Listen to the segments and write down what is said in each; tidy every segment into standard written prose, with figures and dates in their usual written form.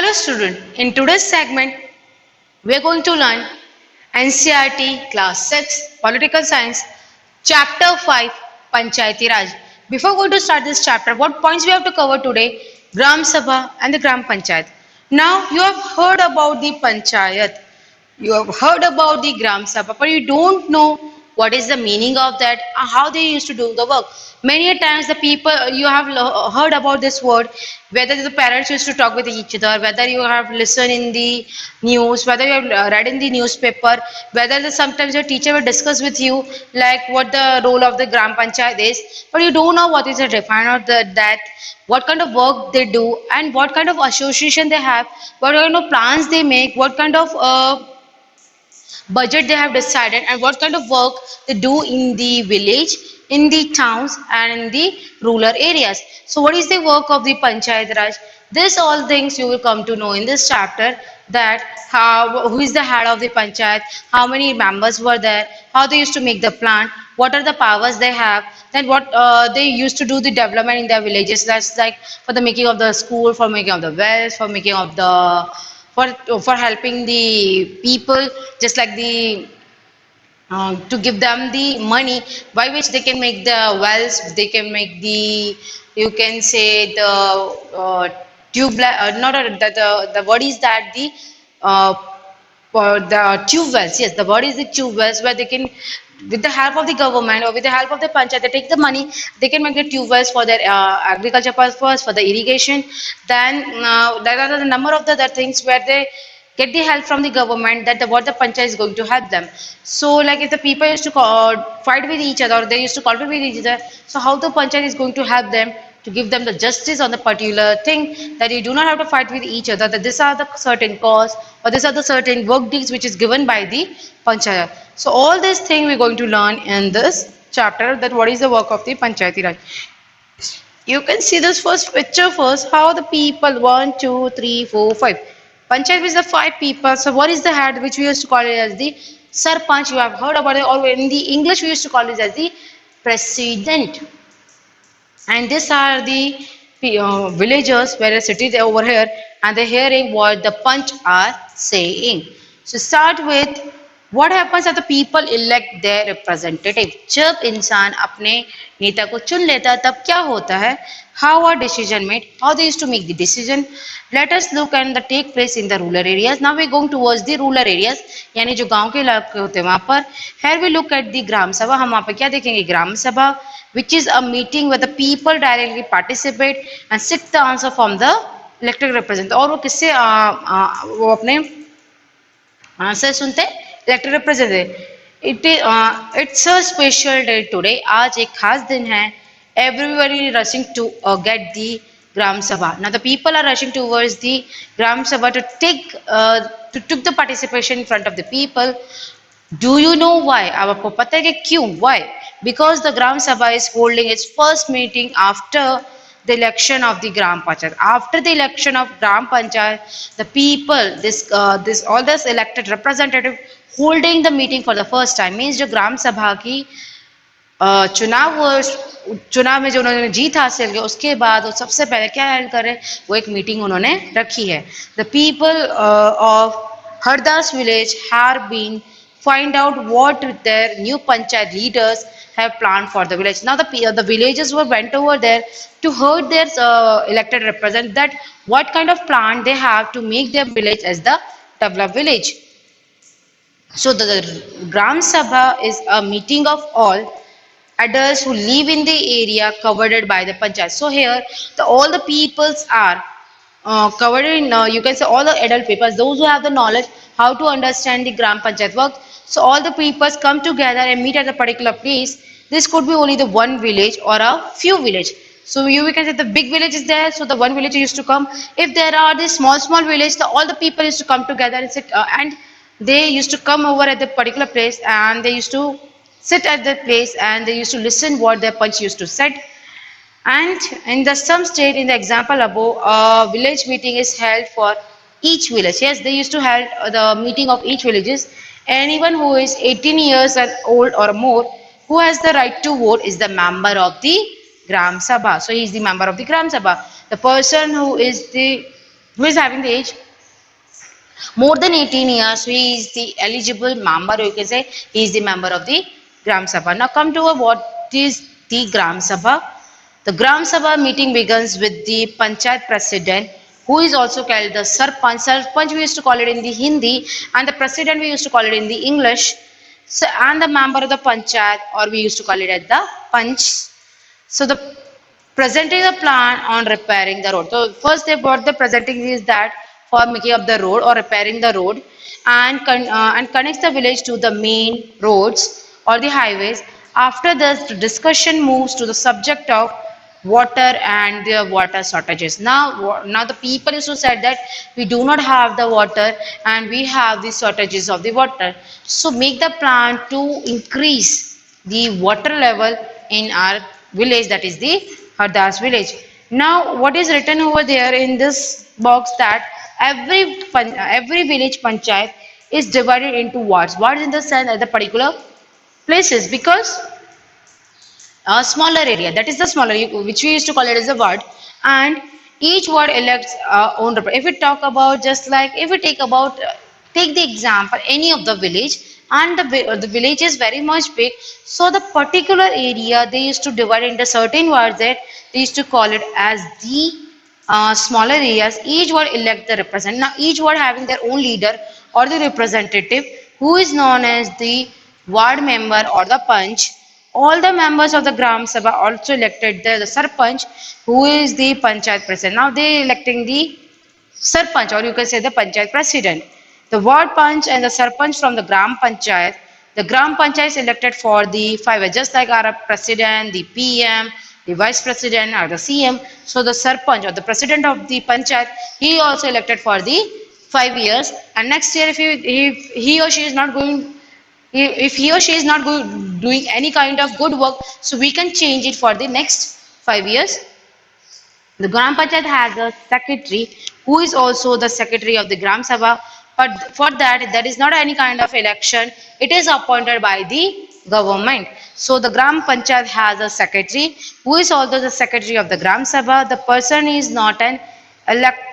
Hello student, in today's segment we are going to learn NCERT Class 6 Political Science Chapter 5 Panchayati Raj. Before going to start this chapter, what points we have to cover today? Gram Sabha and the Gram Panchayat. Now you have heard about the Panchayat, you have heard about the Gram Sabha, but you don't know what is the meaning of that, how they used to do the work. Many a times the people you have heard about this word, whether the parents used to talk with each other, whether you have listened in the news, whether you have read in the newspaper, whether sometimes your teacher will discuss with you like what the role of the Gram Panchayat is, but you don't know what is the define of that, what kind of work they do, and what kind of association they have, what kind of plans they make, what kind of budget they have decided, and what kind of work they do in the village, in the towns, and in the rural areas. So what is the work of the Panchayat Raj? This all things you will come to know in this chapter, that how, who is the head of the Panchayat, how many members were there, how they used to make the plan, what are the powers they have, then what they used to do the development in their villages. That's like for the making of the school, for making of the wells, for making of the for for helping the people, just like the to give them the money by which they can make the wells, they can make the, you can say the tube, not the word is that the uh, for the tube wells. Yes, the word is the tube wells, where they can, with the help of the government or with the help of the panchayat, they take the money, they can make the tube wells for their agriculture purpose, for the irrigation. Then there are the number of the other things where they get the help from the government, that what the panchayat is going to help them. So like if the people used to fight with each other, or they used to compete with each other, so how the panchayat is going to help them to give them the justice on the particular thing, that you do not have to fight with each other, that these are the certain cause, or these are the certain work deeds which is given by the panchayat. So all these things we're going to learn in this chapter, that what is the work of the Panchayati Raj. You can see this first picture first, how the people, 1, 2, 3, 4, 5. Panchayat is the 5 people. So what is the head, which we used to call it as the Sarpanch? You have heard about it, or in the English we used to call it as the president. And these are the villagers where they sit over here, and they're hearing what the Panch are saying. So start with, what happens if the people elect their representative? जब इंसान अपने नेता को चुन लेता है तब क्या होता है? How are decision made? How they used to make the decision? Let us look and the take place in the rural areas. Now we're going towards the rural areas, यानी जो गांव के इलाके होते हैं वहां पर. Here we look at the ग्राम सभा. हम वहां पे क्या देखेंगे? ग्राम सभा, which is a meeting where the people directly participate and seek the answer from the elected representative. और वो किससे वो अपने आंसर सुनते हैं? Elected representative. It's a special day today. आज एक खास दिन है. Everybody rushing to get the Gram Sabha. Now the people are rushing towards the Gram Sabha to take the participation in front of the people. Do you know why? आपको पता है कि क्यों? Why? Because the Gram Sabha is holding its first meeting after the election of the Gram Panchayat. After the election of Gram Panchayat, the people, this all this elected representative holding the meeting for the first time, means जो ग्राम सभा की चुनाव में जो उन्होंने जीत हासिल की, उसके बाद वो सबसे पहले क्या हेल्ड कर रहे हैं? वो एक मीटिंग उन्होंने रखी है. The people of Hardas village have been find out what their new panchayat leaders have planned for the village. Now the villagers went over there to heard their elected representative, that what kind of plan they have to make their village as the developed village. So the Gram Sabha is a meeting of all adults who live in the area covered by the panchayat. So here all the peoples are covered in, you can say all the adult peoples, those who have the knowledge how to understand the Gram Panchayat work. So all the peoples come together and meet at a particular place. This could be only the one village or a few village. So we can say the big village is there, so the one village used to come. If there are the small village, all the people used to come together and sit, and they used to come over at the particular place, and they used to sit at that place, and they used to listen what their panch used to said. And in the some state, in the example above, a village meeting is held for each village. Yes, they used to hold the meeting of each villages. Anyone who is 18 years and old or more, who has the right to vote, is the member of the Gram Sabha. So he is the member of the Gram Sabha. The person who is the who is having the age more than 18 years, he is the eligible member, or you can say he is the member of the Gram Sabha. Now come to what is the Gram Sabha. The Gram Sabha meeting begins with the Panchayat President, who is also called the Sarpanch. Sarpanch we used to call it in the Hindi, and the President we used to call it in the English. So, and the member of the Panchayat, or we used to call it as the Panch. So the presenting a plan on repairing the road. So first they what the presenting is that for making up the road or repairing the road and connects the village to the main roads or the highways. After this, the discussion moves to the subject of water and the water shortages. Now the people used to say that we do not have the water and we have the shortages of the water. So make the plan to increase the water level in our village, that is the Hardas village. Now what is written over there in this box that every village panchayat is divided into wards. Wards in the sense at the particular places, because a smaller area, that is the smaller, which we used to call it as a ward, and each ward elects own if we talk about just like if we take about take the example any of the village, and the village is very much big, so the particular area they used to divide into certain wards that they used to call it as the smaller areas. Each ward elect the representative. Now each ward having their own leader or the representative, who is known as the ward member or the panch. All the members of the Gram Sabha also elected the Sarpanch, who is the Panchayat President. Now they electing the Sarpanch, or you can say the Panchayat President. The Ward Panch and the Sarpanch from the Gram Panchayat. The Gram Panchayat is elected for the 5 years, just like our President, the PM, the Vice President, or the CM. So the Sarpanch or the President of the Panchayat, he also elected for the 5 years. And next year, if he or she is not going, if he or she is not doing any kind of good work, so we can change it for the next 5 years. The Gram Panchayat has a secretary who is also the secretary of the Gram Sabha, but for that there is not any kind of election, it is appointed by the government. So the Gram Panchayat has a secretary who is also the secretary of the Gram Sabha. The person is not an elected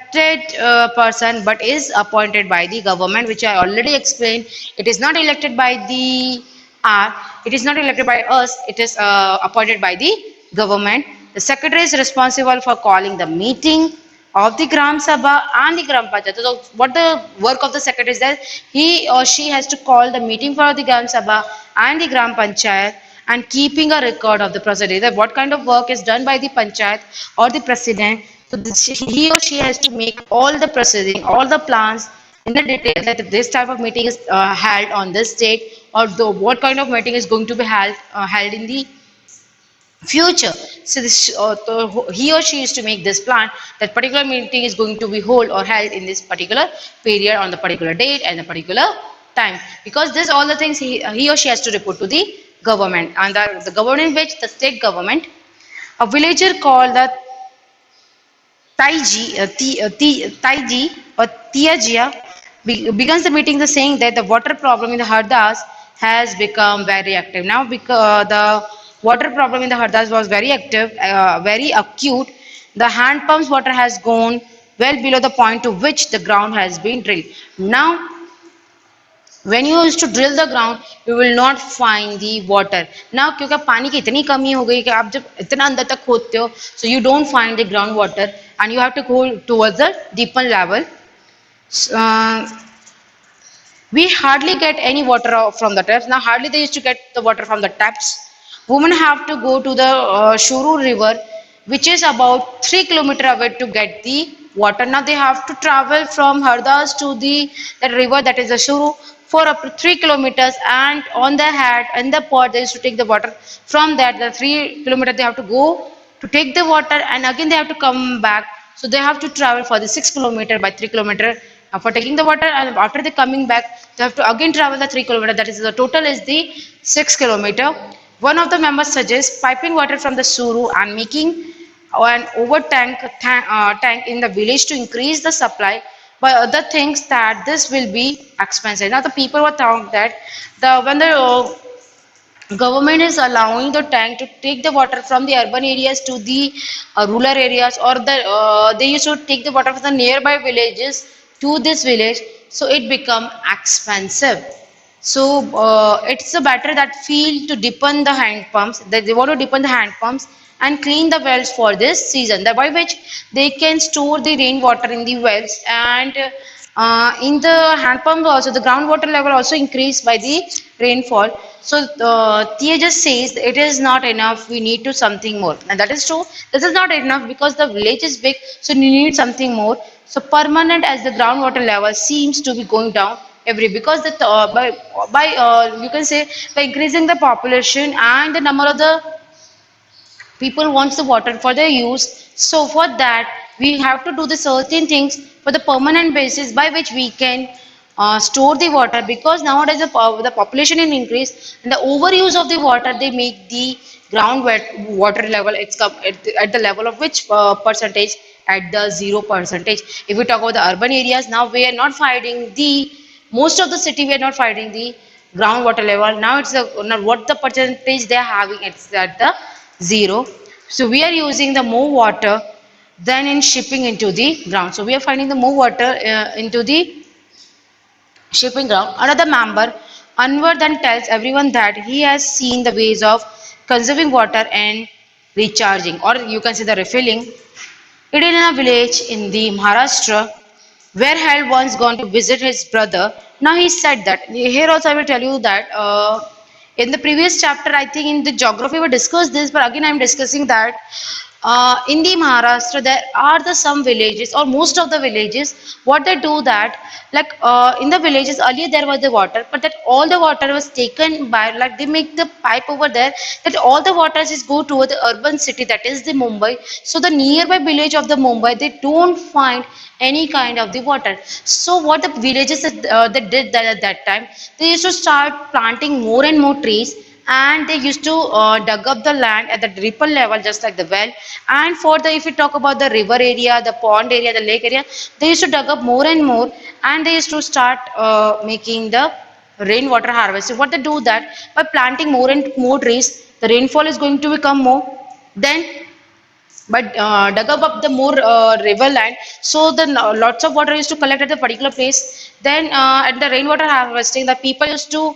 person but is appointed by the government, which I already explained. It is not elected by the it is not elected by us, it is appointed by the government. The secretary is responsible for calling the meeting of the Gram Sabha and the Gram Panchayat. So what the work of the secretary is that he or she has to call the meeting for the Gram Sabha and the Gram Panchayat and keeping a record of the procedure, that what kind of work is done by the Panchayat or the president. So this, he or she has to make all the proceeding, all the plans in the detail, that this type of meeting is held on this date, or what kind of meeting is going to be held in the future. So this he or she used to make this plan that particular meeting is going to be held or held in this particular period on the particular date and the particular time, because this all the things he or she has to report to the government, and the government which the state government. A villager called the Taiji or Tiajia begins the meeting the saying that the water problem in the Hardas has become very active. Now because the water problem in the Hardas was very active, very acute, the hand pumps water has gone well below the point to which the ground has been drilled. Now when you used to drill the ground, you will not find the water. Now क्योंकि पानी की इतनी कमी हो गई कि आप जब इतना अंदर तक खोदते हो, so you don't find the ground water and you have to go towards the deeper level. Uh, we hardly get any water from the taps. Now hardly they used to get the water from the taps. Women have to go to the Shuru river, which is about 3 kilometers away to get the water. Now they have to travel from Hardas to the that river, that is the Shuru, for up to 3 kilometers, and on the hat and the pot they used to take the water from that. The 3 kilometers they have to go to take the water, and again they have to come back. So they have to travel for the 6 kilometers by 3 kilometers for taking the water, and after they coming back they have to again travel the 3 kilometers. That is the total is the 6 kilometers. One of the members suggests piping water from the Suru and making an over tank in the village to increase the supply, but other thinks that this will be expensive. Now the people were thought that when the government is allowing the tank to take the water from the urban areas to the rural areas, or they used to take the water from the nearby villages to this village, so it become expensive. So it's a better that feel to deepen the hand pumps, that they want to deepen the hand pumps and clean the wells for this season, that by which they can store the rainwater in the wells. And in the hand pump also, the groundwater level also increased by the rainfall. So Tejas says it is not enough, we need to something more, and that is true. This is not enough because the village is big, so you need something more. So permanent, as the groundwater level seems to be going down every, because the by you can say by increasing the population and the number of the people wants the water for their use. So for that we have to do the certain things for the permanent basis by which we can store the water, because nowadays the population is increased and the overuse of the water, they make the water level, at the level of which percentage, at the 0 percentage. If we talk about the urban areas, now we are not finding the, most of the city we are not finding the groundwater level. Now it's the, now what the percentage they are having, it's at the 0. So we are using the more water than in shipping into the ground. So we are finding the more water into the shipping ground. Another member, Anwar, then tells everyone that he has seen the ways of conserving water and recharging, or you can say the refilling. It is in a village in the Maharashtra where had once gone to visit his brother. Now he said that. Here also I will tell you that in the previous chapter, I think in the geography we discussed this, but again I am discussing that in the Maharashtra there are the some villages, or most of the villages, what they do that, like in the villages earlier there was the water, but that all the water was taken by, like they make the pipe over there, that all the waters is go toward the urban city, that is the Mumbai. So the nearby village of the Mumbai, they don't find any kind of the water. So what the villages that did that at that time, they used to start planting more and more trees, and they used to dug up the land at the deeper level, just like the well. And for the, if we talk about the river area, the pond area, the lake area, they used to dug up more and more, and they used to start making the rainwater harvesting. What they do that, by planting more and more trees, the rainfall is going to become more. Then but dug up the more river land, so the lots of water used to collect at the particular place. Then at the rainwater harvesting, the people used to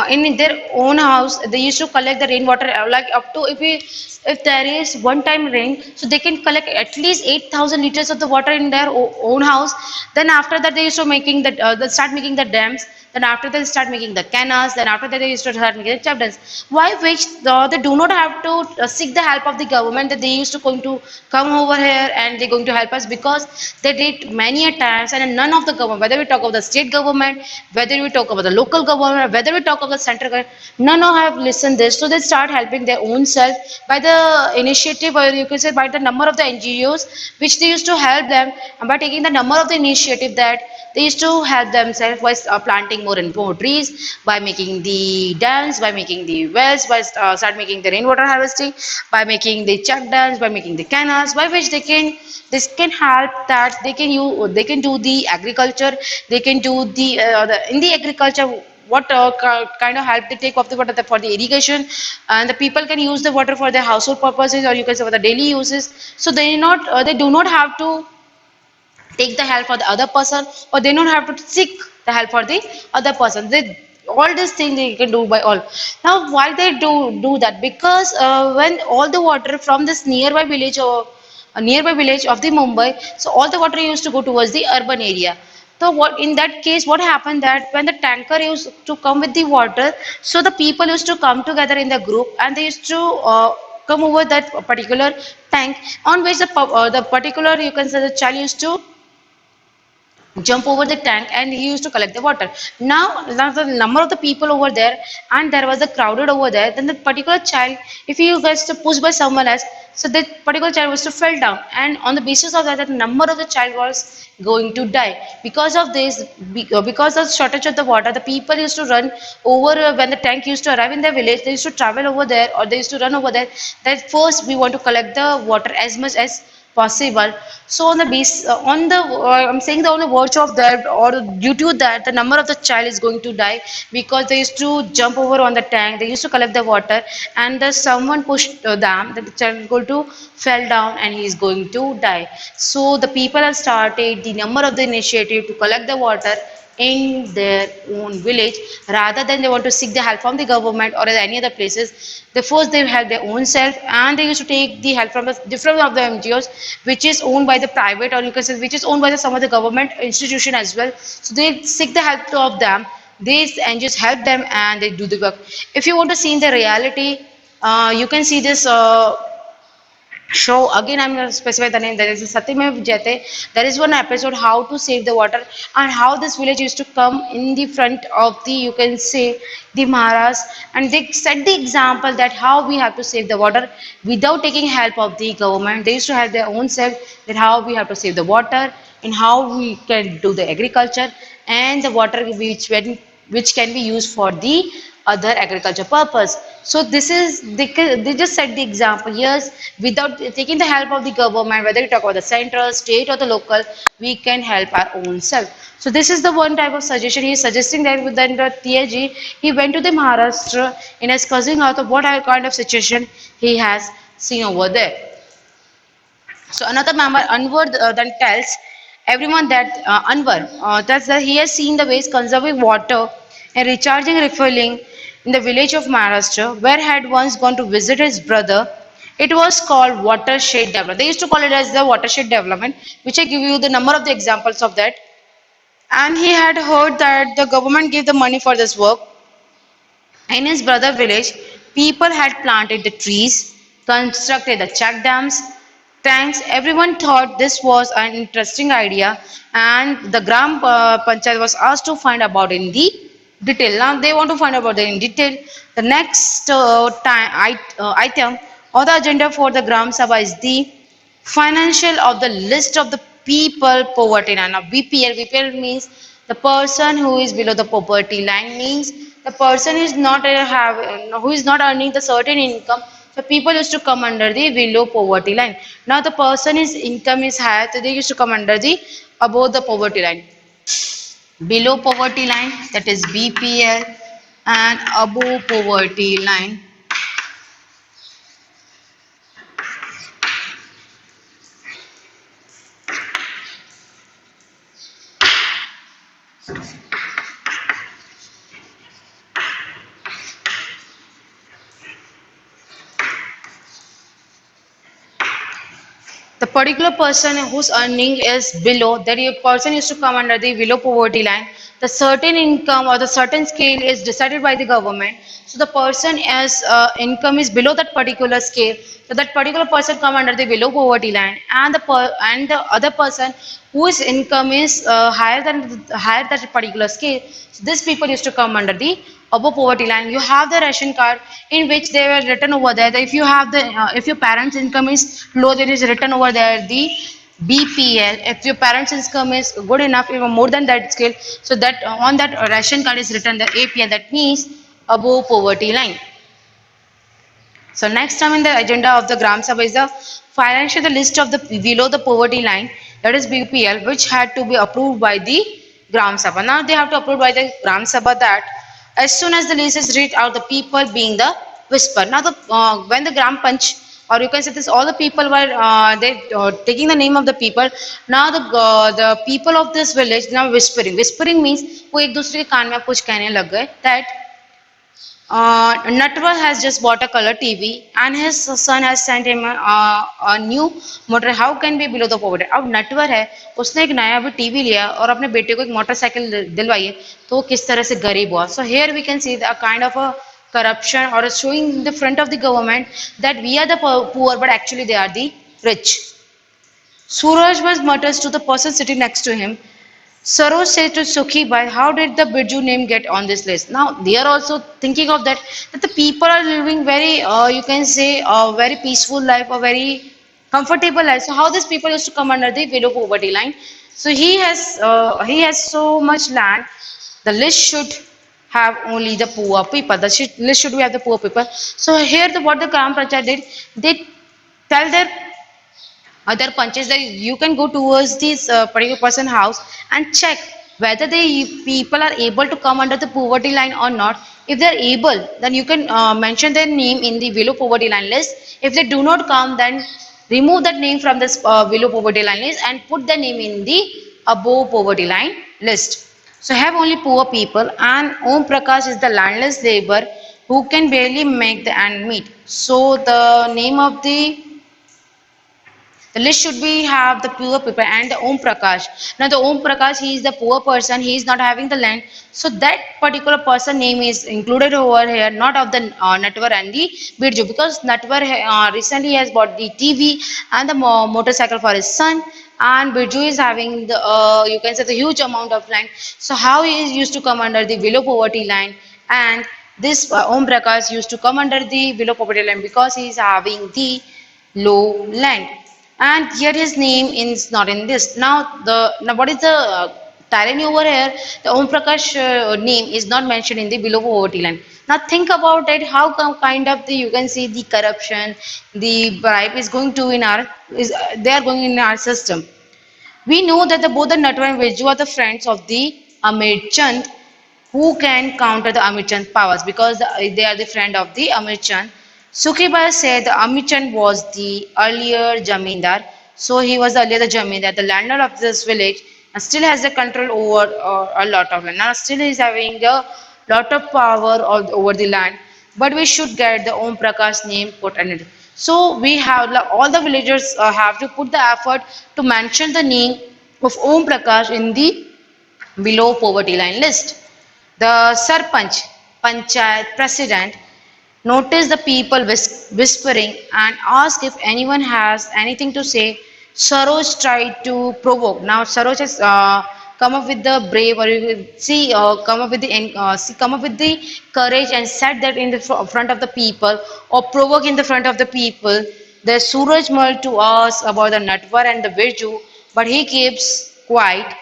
in their own house, they used to collect the rainwater, like up to, if there is one time rain, so they can collect at least 8,000 liters of the water in their own house. Then after that they used to making the they start making the dams. Then after they start making the canals. Then after that they used to start making the chapters. Why which they do not have to seek the help of the government, that they used to going to come over here and they're going to help us, because they did many a times, and none of the government, whether we talk about the state government, whether we talk about the local government, whether we talk about the central government, none of have listened this. So they start helping their own self by the initiative, or you can say by the number of the NGOs which they used to help them, and by taking the number of the initiative, that they used to help themselves by planting more and more trees, by making the dams, by making the wells, by start making the rainwater harvesting, by making the check dams, by making the canals, by which they can, this can help that they can do the agriculture, they can do the in the agriculture, what kind of help they take of the water for the irrigation, and the people can use the water for their household purposes, or you can say for the daily uses. So they do not have to take the help for the other person, or they don't have to seek the help for the other person. They, all these things they can do by all. Now why they do that, because when all the water from this nearby village, or a nearby village of the Mumbai, so all the water used to go towards the urban area. So what in that case, what happened that when the tanker used to come with the water, so the people used to come together in the group, and they used to come over that particular tank, on which the particular, you can say, the child used to jump over the tank, and he used to collect the water. Now the number of the people over there, and there was a crowded over there, then the particular child, if he gets to push by someone else, so that particular child was to fell down, and on the basis of that, the number of the child was going to die. Because of this, because of shortage of the water, the people used to run over when the tank used to arrive in their village, they used to travel over there, or they used to run over there, that first we want to collect the water as much as possible. So on the base, on the I'm saying that on the verge of that, or due to that, the number of the child is going to die because they used to jump over on the tank. They used to collect the water, and the someone pushed them. That the child is going to fell down and he is going to die. So the people have started the number of the initiative to collect the water in their own village rather than they want to seek the help from the government or any other places. They first they help their own self, and they used to take the help from the different of the NGOs which is owned by the private, or you can say which is owned by the, some of the government institution as well. So they seek the help of them. These NGOs help them and they do the work. If you want to see in the reality, you can see this show again. I'm going to specify the name. There is a Satyamev Jayate. There is one episode how to save the water, and how this village used to come in the front of the, you can say, the Maharaj, and they set the example that how we have to save the water without taking help of the government. They used to have their own self, that how we have to save the water and how we can do the agriculture, and the water which can be used for the other agriculture purpose. So this is they just set the example. Yes, without taking the help of the government, whether you talk about the central, state, or the local, we can help our own self. So this is the one type of suggestion he is suggesting, that with the TAG, he went to the Maharashtra in his cousin out of what kind of situation he has seen over there. So another member, Anwar, then tells everyone that Anwar, that's that he has seen the ways conserving water and recharging, refilling in the village of Maharashtra, where had once gone to visit his brother. It was called watershed development. They used to call it as the watershed development, which I give you the number of the examples of that. And he had heard that the government gave the money for this work. In his brother village, people had planted the trees, constructed the check dams, tanks. Everyone thought this was an interesting idea, and the Gram Panchayat was asked to find about in the detail. Now they want to find about it in detail. The next item on the agenda for the Gram Sabha is the financial of the list of the people poverty line. Now BPL means the person who is below the poverty line, means the person is not have who is not earning the certain income. So people used to come under the below poverty line. Now the person is income is higher, so they used to come under the above the poverty line. Below poverty line, that is BPL, and above poverty line. The particular person whose earning is below, that your person used to come under the below poverty line. The certain income or the certain scale is decided by the government. So the person as income is below that particular scale, so that particular person come under the below poverty line, and and the other person whose income is higher than that particular scale. So these people used to come under the above poverty line. You have the ration card in which they were written over there that if you have the if your parents income is low, there is written over there the BPL. If your parents income is good enough, even more than that scale, so that on that ration card is written the APL, that means above poverty line. So next time in the agenda of the Gram Sabha is the financial the list of the below the poverty line, that is BPL, which had to be approved by the Gram Sabha. Now they have to approve by the Gram Sabha that as soon as the list is read out, the people being the whisper. Now the when the Gram Panch, or you can say this, all the people were they taking the name of the people. Now the people of this village now whispering. Whispering means वो एक दूसरे के कान में कुछ कहने लग गए that Natwar has just bought a color TV and his son has sent him a new motor. How can be below the poverty? अब नटवर है, उसने एक नया भी टीवी लिया और अपने बेटे को एक मोटरसाइकिल दिलवाई है, तो वो किस तरह से गरीब हुआ. So here we can see a kind of a corruption or a showing in the front of the government that we are the poor but actually they are the rich. Suraj was mutters to the person sitting next to him. Saroj says to Sukhi Bhai, how did the Birju name get on this list? Now they are also thinking of that the people are living very, you can say, a very peaceful life, a very comfortable life. So how these people used to come under the below poverty line? So he has so much land. The list should have only the poor people. The list should have the poor people. So here, what the Gram Panchayat did, they tell their other punches, that you can go towards this particular person house and check whether the people are able to come under the poverty line or not. If they are able, then you can mention their name in the below poverty line list. If they do not come, then remove that name from this below poverty line list and put the name in the above poverty line list. So have only poor people, and Om Prakash is the landless labor who can barely make the end meet. So the name of the list should be have the poor people and the Om Prakash. Now the Om Prakash, he is the poor person, he is not having the land. So that particular person name is included over here, not of the Natwar and the Birju, because Natwar recently has bought the TV and the motorcycle for his son, and Birju is having the you can say the huge amount of land. So how he is used to come under the below poverty line, and this Om Prakash used to come under the below poverty line because he is having the low land, and here his name is not in this. Now what is the tyranny over here? The Om Prakash name is not mentioned in the below poverty line. Now think about it, how come kind of the you can see the corruption, the bribe is going to in our is they are going in our system. We know that both the Natwar and Viju are the friends of the Amir Chand, who can counter the Amir Chand's powers, because they are the friend of the Amir Chand. Sukhibai said the Amir Chand was the earlier Jamindar, so he was earlier the Jamindar, the landlord of this village, and still has the control over a lot of land. Now still he is having a lot of power over the land, but we should get the Om Prakash name put in it. So we have all the villagers have to put the effort to mention the name of Om Prakash in the below poverty line list. The Sarpanch, Panchayat President, noticed the people whispering and asked if anyone has anything to say. Saroj tried to provoke. Now Saroj has come up with the brave, or you will see, come up with the come up with the courage and said that in the front of the people, or provoke in the front of the people. The Suraj Mal to ask about the Natwar and the Virju, but he keeps quiet.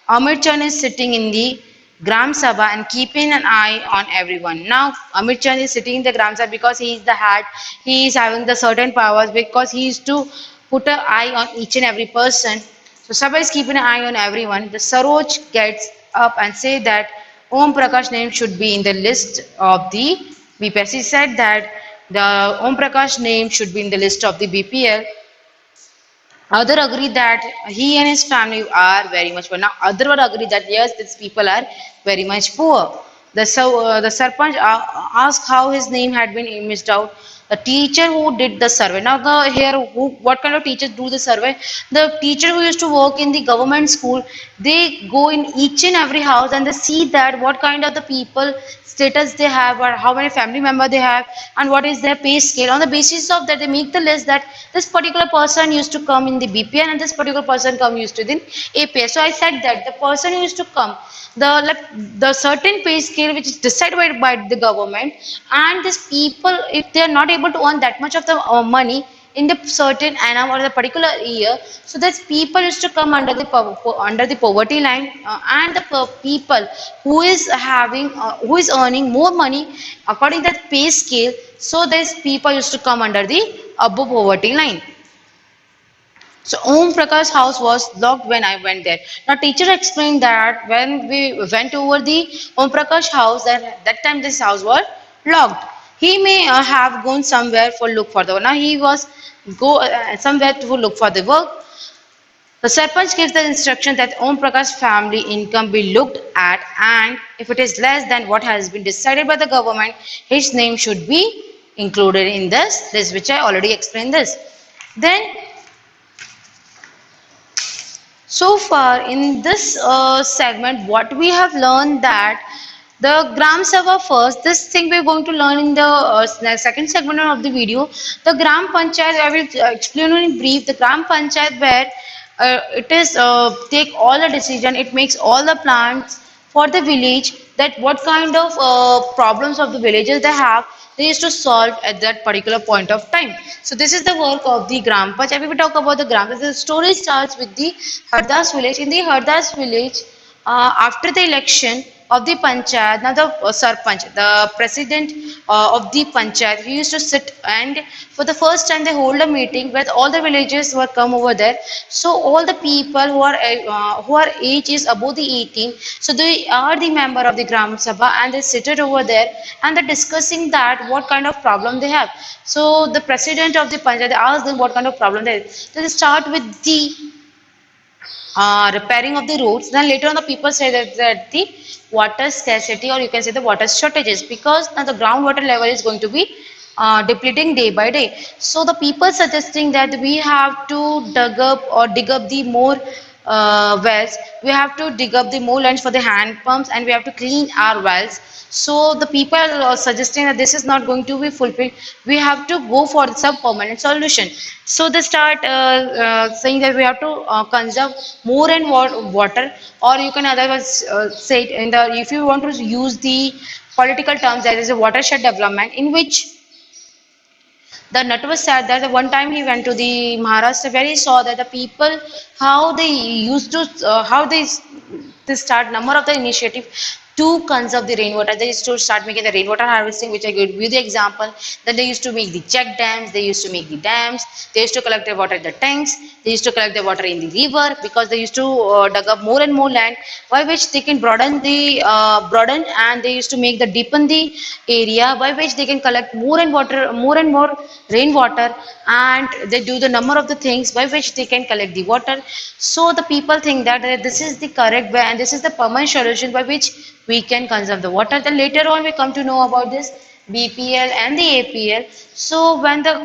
Amir Chand is sitting in the Gram Sabha and keeping an eye on everyone. Now, Amit Chand is sitting in the Gram Sabha because he is the head, he is having the certain powers, because he is to put an eye on each and every person. So, Sabha is keeping an eye on everyone. The Saroj gets up and say that Om Prakash name should be in the list of the BPS. He said that the Om Prakash name should be in the list of the BPL. Other agree that he and his family are very much poor. Now, other would agree that yes, these people are very much poor. The Sarpanch asked how his name had been missed out. The teacher who did the survey. Now, what kind of teachers do the survey? The teacher who used to work in the government school, they go in each and every house and they see that what kind of the people status they have, or how many family member they have, and what is their pay scale. On the basis of that, they make the list that this particular person used to come in the BPN and this particular person come used to the APS. So I said that the person who used to come, the certain pay scale which is decided by the government, and these people, if they are not able to earn that much of the money in the certain annum or the particular year, so that people used to come under the poverty line, and the people who is having who is earning more money according to the pay scale, so these people used to come under the above poverty line. So Om Prakash house was locked when I went there. Now teacher explained that when we went over the Om Prakash house, that time this house was locked. He may have gone somewhere for look for the work. Now he was go somewhere to look for the work. The Sarpanch gives the instruction that Om Prakash family income be looked at, and if it is less than what has been decided by the government, his name should be included in this list, which I already explained this. Then so far in this segment, what we have learned that the Gram Sabha first, this thing we are going to learn in the second segment of the video. The Gram Panchayat, I will explain in brief. The Gram Panchayat where it is take all the decision, it makes all the plans for the village, that what kind of problems of the villages they have, they used to solve at that particular point of time. So this is the work of the Gram Panchayat. If we talk about the Gram Panchayat, the story starts with the Hardas village. In the Hardas village, after the election of the panchayat, now the sarpanch, the president of the panchayat, he used to sit, and for the first time they hold a meeting where all the villagers were come over there. So all the people who are age is above the 18, so they are the member of the gram sabha, and they sit it over there, and they're discussing that what kind of problem they have. So the president of the panchayat, they ask them what kind of problem they have. So they start with the repairing of the roads. Then later on the people say that the water scarcity, or you can say the water shortages, because now the groundwater level is going to be depleting day by day. So the people suggesting that we have to dig up the more wells, we have to dig up the more lands for the hand pumps, and we have to clean our wells. So the people are suggesting that this is not going to be fulfilled, we have to go for some permanent solution. So they start saying that we have to conserve more and more water, or you can otherwise say it in the, if you want to use the political terms, there is a watershed development, in which the Natwa said that the one time he went to the Maharashtra, where he saw that the people, how they used to how they start number of the initiative to conserve the rainwater. They used to start making the rainwater harvesting, which I give you the example. Then they used to make the check dams, they used to make the dams, they used to collect the water in the tanks, they used to collect the water in the river, because they used to dug up more and more land, by which they can broaden, and they used to make the deepen the area, by which they can collect more and more rainwater, and they do the number of the things by which they can collect the water. So the people think that this is the correct way, and this is the permanent solution by which we can conserve the water. Then later on we come to know about this BPL and the APL. So when the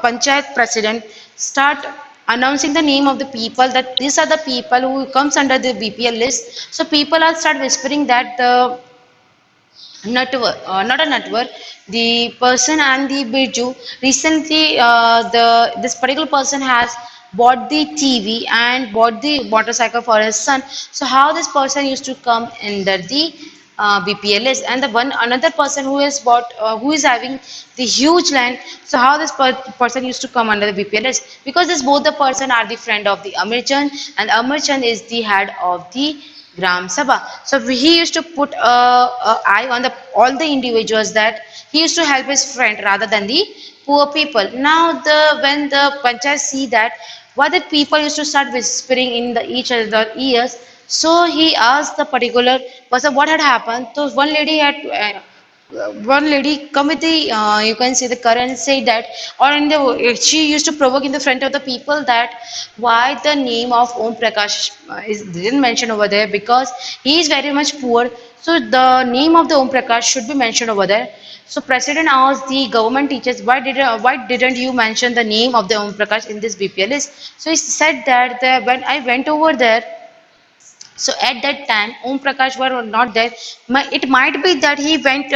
panchayat president start announcing the name of the people, that these are the people who comes under the BPL list, so people are start whispering that the not a network, the person and the Birju recently, this particular person has bought the TV and bought the motorcycle for his son. So how this person used to come under the BPLS, and the one another person who has bought, who is having the huge land. So how this person used to come under the BPLS, because this both the person are the friend of the Amir Chand, and Amir Chand is the head of the Gram Sabha. So he used to put a eye on the all the individuals, that he used to help his friend rather than the poor people. Now the when the panchayat see that why the people used to start whispering in the each other ears, so he asked the particular person what had happened. So one lady come with the you can say the current say that, or in the she used to provoke in the front of the people that why the name of Om Prakash is didn't mention over there, because he is very much poor, so the name of the Om Prakash should be mentioned over there. So president asked the government teachers, why didn't you mention the name of the Om Prakash in this BPL list? So he said that when I went over there, so at that time, Om Prakash were not there. It might be that he went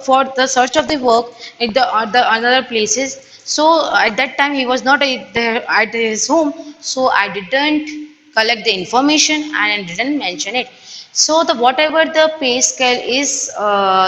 for the search of the work in the another places. So at that time he was not there at his home. So I didn't collect the information and I didn't mention it. So the whatever the pay scale is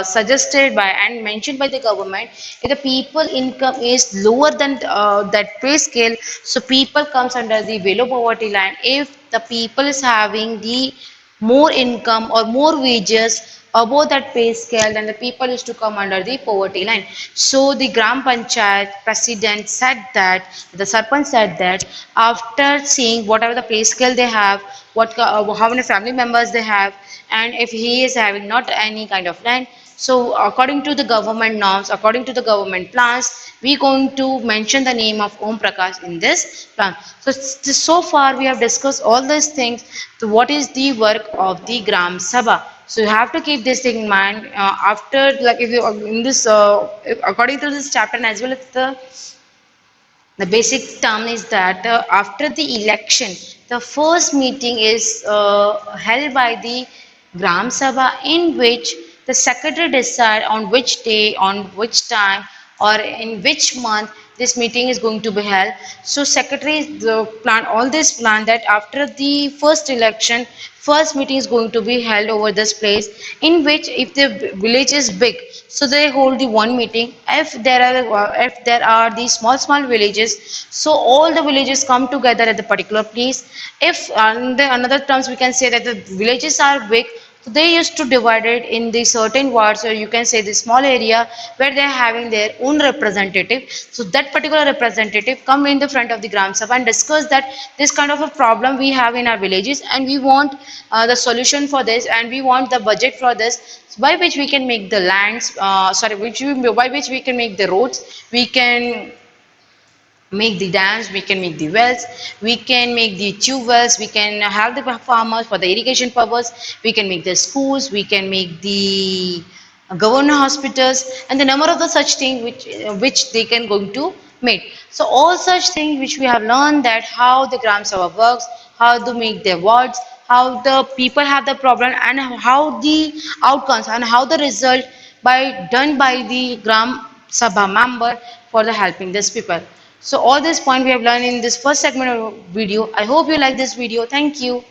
suggested by and mentioned by the government, if the people income is lower than that pay scale, so people comes under the below poverty line. If the people is having the more income or more wages above that pay scale, then the people used to come under the poverty line. So the Gram Panchayat president said that, the Sarpanch said that after seeing whatever the pay scale they have, how many family members they have, and if he is having not any kind of land, so according to the government norms, according to the government plans, we going to mention the name of Om Prakash in this plan. So far we have discussed all these things. So what is the work of the Gram Sabha? So you have to keep this thing in mind. After like if you in this according to this chapter, and as well as the basic term is that after the election, the first meeting is held by the Gram Sabha, in which the secretary decide on which day, on which time, or in which month this meeting is going to be held. So secretary plan all this plan that after the first election, first meeting is going to be held over this place, in which if the village is big, so they hold the one meeting. If there are these small villages, so all the villages come together at the particular place. If in the another terms we can say that the villages are big, So they used to divide it in the certain wards, or you can say the small area where they are having their own representative. So that particular representative come in the front of the Gram Sabha and discuss that this kind of a problem we have in our villages, and we want the solution for this, and we want the budget for this, by which we can make the lands, by which we can make the roads, we can make the dams, we can make the wells, we can make the tube wells, we can have the farmers for the irrigation purpose, we can make the schools, we can make the government hospitals, and the number of the such things which they can going to make. So all such things which we have learned, that how the Gram Sabha works, how to make their wards, how the people have the problem, and how the outcomes and how the result by done by the Gram Sabha member for the helping these people. So all this point we have learned in this first segment of video. I hope you like this video. Thank you.